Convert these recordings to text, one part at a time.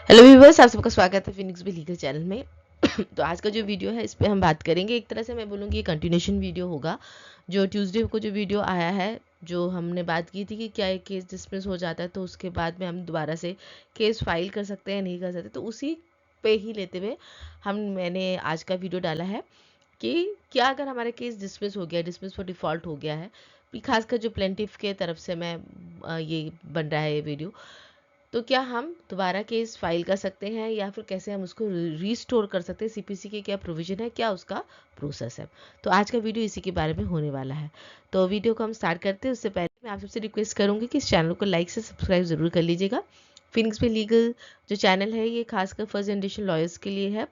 Hello viewers, आप सबका स्वागत है फिनिक्स भी लीगल चैनल में। तो आज का जो वीडियो है इस पे हम बात करेंगे, एक तरह से मैं बोलूँगी ये कंटिन्यूशन वीडियो होगा। जो ट्यूसडे को जो वीडियो आया है, जो हमने बात की थी कि क्या एक केस डिसमिस हो जाता है तो उसके बाद में हम दोबारा से केस फाइल कर सकते हैं नहीं कर सकते, तो उसी पे ही लेते हुए मैंने आज का वीडियो डाला है कि क्या अगर हमारा केस डिसमिस हो गया, डिसमिस फॉर डिफ़ॉल्ट हो गया है, खासकर जो प्लेंटिफ के तरफ से मैं ये बन रहा है ये वीडियो, तो क्या हम दोबारा केस फाइल कर सकते हैं या फिर कैसे हम उसको रीस्टोर कर सकते हैं, सीपीसी के क्या प्रोविजन है, क्या उसका प्रोसेस है। तो आज का वीडियो इसी के बारे में होने वाला है। तो वीडियो को हम स्टार्ट करते हैं उससे पहले मैं आप सबसे रिक्वेस्ट करूंगी कि इस चैनल को लाइक से सब्सक्राइब ज़रूर कर लीजिएगा। फिनिक्स पे लीगल जो चैनल है ये खासकर फर्स्ट जनरेशन लॉयर्स के लिए है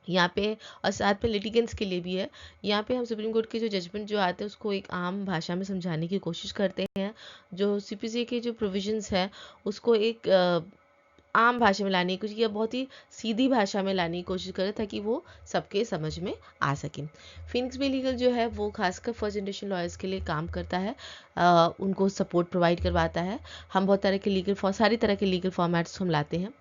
यहाँ पे, और साथ में लिटिगेंट्स के लिए भी है। यहाँ पे हम सुप्रीम कोर्ट के जो जजमेंट जो आते हैं उसको एक आम भाषा में समझाने की कोशिश करते हैं, जो सीपीसी के जो प्रोविजंस हैं उसको एक आम भाषा में लाने की कोशिश, या बहुत ही सीधी भाषा में लाने की कोशिश करें ताकि वो सबके समझ में आ सके। फिनिक्स बे लीगल जो है वो खासकर फर्स्ट जनरेशन लॉयर्स के लिए काम करता है, उनको सपोर्ट प्रोवाइड करवाता है। हम बहुत तरह के सारी तरह के लीगल फॉर्मेट्स हम लाते हैं।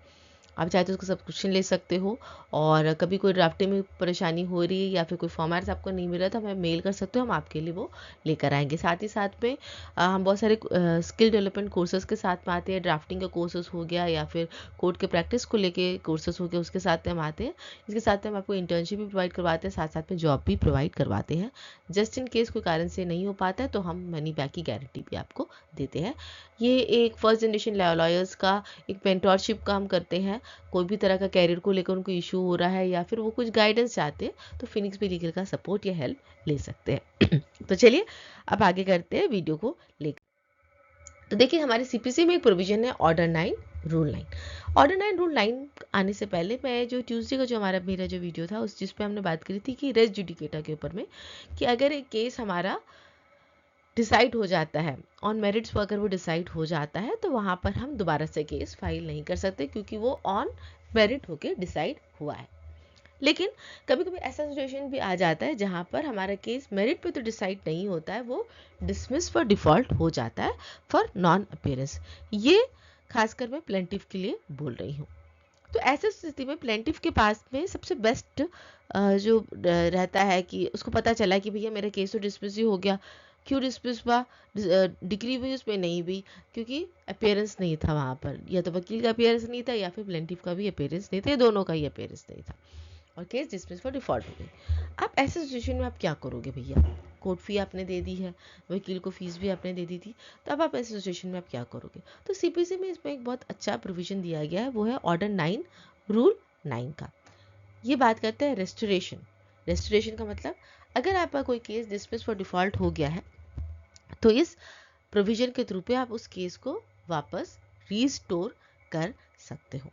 आप चाहे तो उसका सब्सक्रिप्शन ले सकते हो, और कभी कोई ड्राफ्टिंग में परेशानी हो रही है या फिर कोई फॉर्मेट्स आपको नहीं मिल रहा तो हमें मेल कर सकते हो, हम आपके लिए वो लेकर आएंगे। साथ ही साथ में हम बहुत सारे स्किल डेवलपमेंट कोर्सेज के साथ में आते हैं। ड्राफ्टिंग का कोर्सेज हो गया या फिर कोर्ट के प्रैक्टिस को लेके कोर्सेज हो गया, उसके साथ में हम आते हैं। इसके साथ में हम आपको इंटर्नशिप भी प्रोवाइड करवाते हैं, साथ साथ में जॉब भी प्रोवाइड करवाते हैं। जस्ट इन केस कोई कारण से नहीं हो पाता है तो हम मनी बैक की गारंटी भी आपको देते हैं। ये एक फर्स्ट जनरेशन लॉयर्स का एक मेंटोरशिप का हम करते हैं। कोई भी तरह का कैरियर को लेकर उनको इशू हो रहा है या फिर वो कुछ गाइडेंस चाहते हैं तो फिनिक्स बे लीगल का सपोर्ट या हेल्प ले सकते हैं। तो चलिए अब आगे करते हैं वीडियो को लेकर। तो देखिए हमारे सीपीसी में एक प्रोविजन है ऑर्डर 9 रूल 9। ऑर्डर 9 रूल 9 आने से पहले मैं जो ट्यूसडे का जो मेरा जो वीडियो था उस जिस पे हमने बात करी थी कि रेस जुडिकेटा के ऊपर में, कि अगर एक केस हमारा डिसाइड हो जाता है ऑन मेरिट्स पर, अगर वो डिसाइड हो जाता है तो वहाँ पर हम दोबारा से केस फाइल नहीं कर सकते क्योंकि वो ऑन मेरिट होके डिसाइड हुआ है। लेकिन कभी कभी ऐसा सिचुएशन भी आ जाता है जहाँ पर हमारा केस मेरिट पे तो डिसाइड नहीं होता है, वो डिसमिस फॉर डिफॉल्ट हो जाता है फॉर नॉन अपीयरेंस। ये खासकर मैं प्लेंटिफ के लिए बोल रही हूँ। तो ऐसी स्थिति में प्लेंटिफ के पास में सबसे बेस्ट जो रहता है कि उसको पता चला कि भैया मेरा केस तो डिसमिस ही हो गया। क्यों डिसमिस हुआ? डिग्री हुई उसमें नहीं हुई क्योंकि अपीयरेंस नहीं था वहाँ पर, या तो वकील का अपीयरेंस नहीं था या फिर प्लेंटिफ का भी अपीयरेंस नहीं था, या दोनों का ही अपीयरेंस नहीं था और केस डिसमिस फॉर डिफॉल्ट हो गई। अब ऐसे सिचुएशन में आप क्या करोगे भैया? कोर्ट फी आपने दे दी है, वकील को फीस भी आपने दे दी थी, तो अब आप ऐसे सिचुएशन में आप क्या करोगे? तो सीपीसी में इसमें एक बहुत अच्छा प्रोविजन दिया गया है, वो है ऑर्डर 9 रूल 9 का। ये बात करते हैं रेस्टोरेशन। रेस्टोरेशन का मतलब, अगर आपका कोई केस डिसमिस फॉर डिफॉल्ट हो गया है तो इस प्रोविजन के थ्रू पे आप उस केस को वापस रीस्टोर कर सकते हो।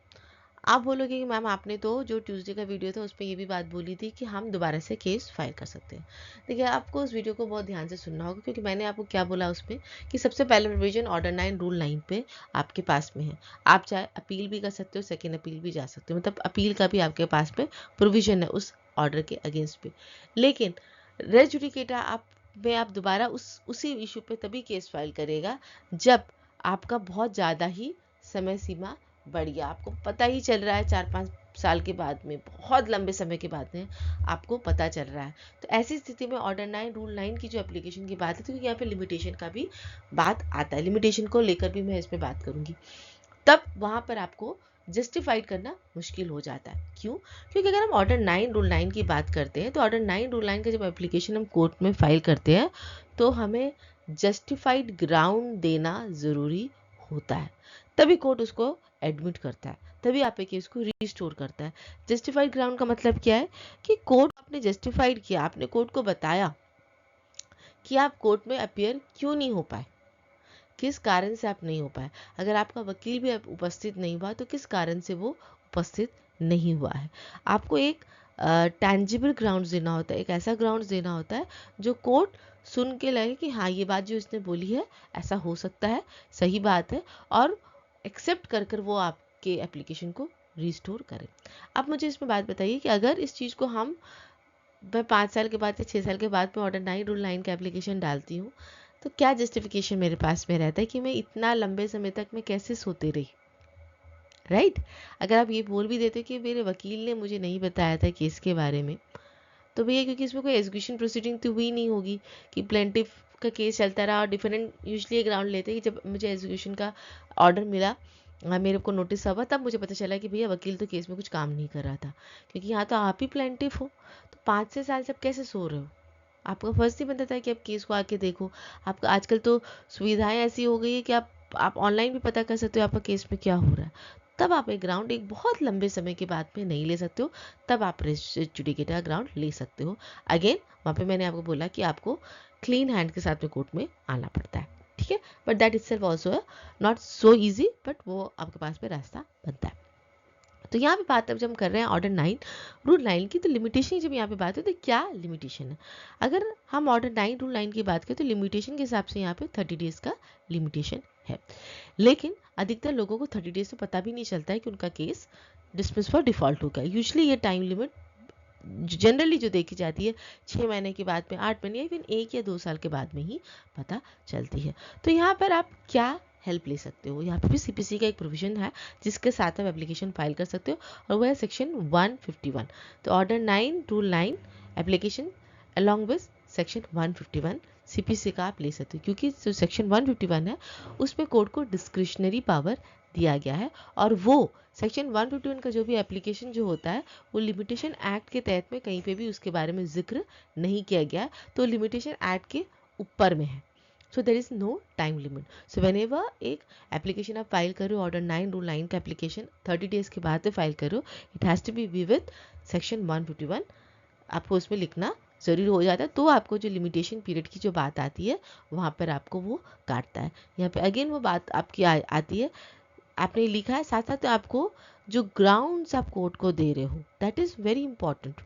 आप बोलोगे कि मैम आपने तो जो ट्यूसडे का वीडियो था उस पर ये भी बात बोली थी कि हम दोबारा से केस फाइल कर सकते हैं। देखिए आपको उस वीडियो को बहुत ध्यान से सुनना होगा क्योंकि मैंने आपको क्या बोला उसमें कि सबसे पहले प्रोविजन ऑर्डर 9 रूल 9 पे आपके पास में है। आप चाहे अपील भी कर सकते हो, सेकेंड अपील भी जा सकते हो, मतलब अपील का भी आपके पास में प्रोविजन है उस ऑर्डर के अगेंस्ट पे। लेकिन रेस जुडिकेटा आप दोबारा उसी इशू पे तभी केस फाइल करेगा जब आपका बहुत ज़्यादा ही समय सीमा बढ़ गया, आपको पता ही चल रहा है 4-5 साल के बाद में, बहुत लंबे समय के बाद में आपको पता चल रहा है। तो ऐसी स्थिति में ऑर्डर 9 रूल 9 की जो एप्लीकेशन की बात है, क्योंकि यहाँ पे लिमिटेशन का भी बात आता है, लिमिटेशन को लेकर भी मैं इसमें बात करूंगी, तब वहां पर आपको जस्टिफाइड करना मुश्किल हो जाता है। क्यों? क्योंकि अगर हम ऑर्डर 9 रूल 9 की बात करते हैं तो ऑर्डर 9 रूल 9 का जब एप्लीकेशन हम कोर्ट में फाइल करते हैं तो हमें जस्टिफाइड ग्राउंड देना ज़रूरी होता है, तभी कोर्ट उसको एडमिट करता है, तभी आपके केस को रीस्टोर करता है। जस्टिफाइड ग्राउंड का मतलब क्या है कि कोर्ट आपने जस्टिफाइड किया, आपने कोर्ट को बताया कि आप कोर्ट में अपियर क्यों नहीं हो पाए, किस कारण से आप नहीं हो पाए। अगर आपका वकील भी उपस्थित नहीं हुआ तो किस कारण से वो उपस्थित नहीं हुआ है। आपको एक टैंजिबल ग्राउंड्स देना होता है, एक ऐसा ग्राउंड्स देना होता है जो कोर्ट सुन के लगे कि हाँ ये बात जो इसने बोली है ऐसा हो सकता है, सही बात है, और एक्सेप्ट कर कर वो आपके एप्लीकेशन को रिस्टोर करें। अब मुझे इसमें बात बताइए कि अगर इस चीज़ को मैं 5 साल के बाद या 6 साल के बाद में ऑर्डर 9 रूल 9 का एप्लीकेशन डालती हूँ तो क्या जस्टिफिकेशन मेरे पास में रहता है कि मैं इतना लंबे समय तक मैं कैसे सोती रही। राइट। अगर आप ये बोल भी देते कि मेरे वकील ने मुझे नहीं बताया था केस के बारे में, तो भैया क्योंकि इसमें कोई एग्जीक्यूशन प्रोसीडिंग तो हुई नहीं होगी कि प्लेंटिफ का केस चलता रहा, और डिफरेंट यूजली ग्राउंड लेते हैं कि जब मुझे एग्जीक्यूशन का ऑर्डर मिला, मेरे को नोटिस हुआ, तब मुझे पता चला कि भैया वकील तो केस में कुछ काम नहीं कर रहा था, क्योंकि यहाँ तो आप ही प्लेंटिफ हो। तो 5-6 साल से आप कैसे सो रहे हो? आपका फर्ज नहीं बनता था कि आप केस को आके देखो। आपका आजकल तो सुविधाएं ऐसी हो गई है कि आप ऑनलाइन भी पता कर सकते हो आपका केस में क्या हो रहा है। तब आप एक ग्राउंड एक बहुत लंबे समय के बाद में नहीं ले सकते हो, तब आप जुडिकेटर ग्राउंड ले सकते हो। अगेन वहाँ पे मैंने आपको बोला कि आपको क्लीन हैंड के साथ में कोर्ट में आना पड़ता है, ठीक है। But that itself also not so easy, but वो आपके पास में रास्ता बनता है। तो यहाँ पे बात अब जब हम कर रहे हैं ऑर्डर 9 रूल 9 की, तो लिमिटेशन जब यहाँ पे बात है तो क्या लिमिटेशन है? अगर हम ऑर्डर 9 रूल 9 की बात करें तो लिमिटेशन के हिसाब से यहाँ पे 30 डेज का लिमिटेशन है। लेकिन अधिकतर लोगों को 30 डेज तो पता भी नहीं चलता है कि उनका केस डिसमिस फॉर डिफॉल्ट होगा। यूजली ये टाइम लिमिट जनरली जो देखी जाती है 6 महीने के बाद में, 8 महीने या फिर 1 या 2 साल के बाद में ही पता चलती है। तो यहाँ पर आप क्या हेल्प ले सकते हो? यहाँ पे भी सीपीसी का एक प्रोविजन है जिसके साथ आप एप्लीकेशन फाइल कर सकते हो, और वह है सेक्शन 151। तो order 9 rule 9 application along with section 151 CPC का आप ले सकते हो, क्योंकि जो सेक्शन 151 है उसमें कोर्ट को डिस्क्रिशनरी पावर दिया गया है, और वो सेक्शन 151 का जो भी एप्लीकेशन जो होता है वो लिमिटेशन एक्ट के तहत में कहीं पे भी उसके बारे में जिक्र नहीं किया गया, तो लिमिटेशन एक्ट के ऊपर में है। So there is no time limit. So whenever एक एप्लीकेशन आप फाइल करो, ऑर्डर 9 रूल 9 का एप्लीकेशन 30 डेज के बाद में फाइल करो, it has to be with section 151, आपको उसमें लिखना ज़रूरी हो जाता है। तो आपको जो लिमिटेशन पीरियड की जो बात आती है वहाँ पर आपको वो काटता है। यहाँ पे अगेन वो बात आपकी आती है, आपने लिखा है साथ साथ आपको जो ग्राउंड्स आप कोर्ट को दे रहे हो, दैट इज़ वेरी इंपॉर्टेंट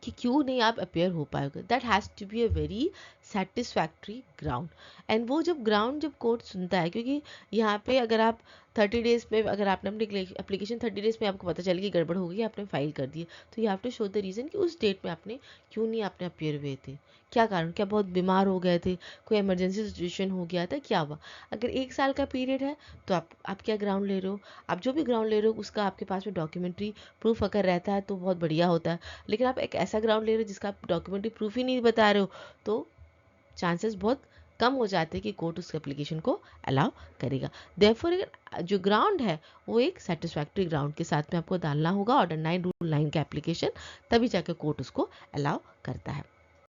कि क्यों नहीं आप अपेयर हो पाओगे। That has to be a very satisfactory ground. एंड वो जब ग्राउंड जब कोर्ट सुनता है, क्योंकि यहाँ पे अगर आप 30 डेज में, अगर आपने अपनी एप्लीकेशन 30 डेज में आपको पता चल कि गड़बड़ हो गई, आपने फाइल कर दी, तो you have to show the reason कि उस डेट में आपने क्यों नहीं आपने अपेयर हुए थे, क्या कारण, क्या बहुत बीमार हो गए थे, कोई इमरजेंसी सिचुएशन हो गया था, क्या हुआ। अगर 1 साल का पीरियड है तो आप क्या ग्राउंड ले रहे हो, आप जो भी ग्राउंड ले रहे हो उसका आपके पास में डॉक्यूमेंट्री प्रूफ अगर रहता है तो बहुत बढ़िया होता है। लेकिन आप एक ऐसा ग्राउंड ले रहे हो जिसका आप डॉक्यूमेंट्री प्रूफ ही नहीं बता रहे हो, तो चांसेस बहुत कम हो जाते हैं कि कोर्ट उस एप्लीकेशन को अलाउ करेगा। देयरफॉर जो ग्राउंड है वो एक सेटिस्फैक्ट्री ग्राउंड के साथ में आपको डालना होगा ऑर्डर 9 रूल 9 का एप्लीकेशन, तभी जाकर कोर्ट उसको अलाउ करता है।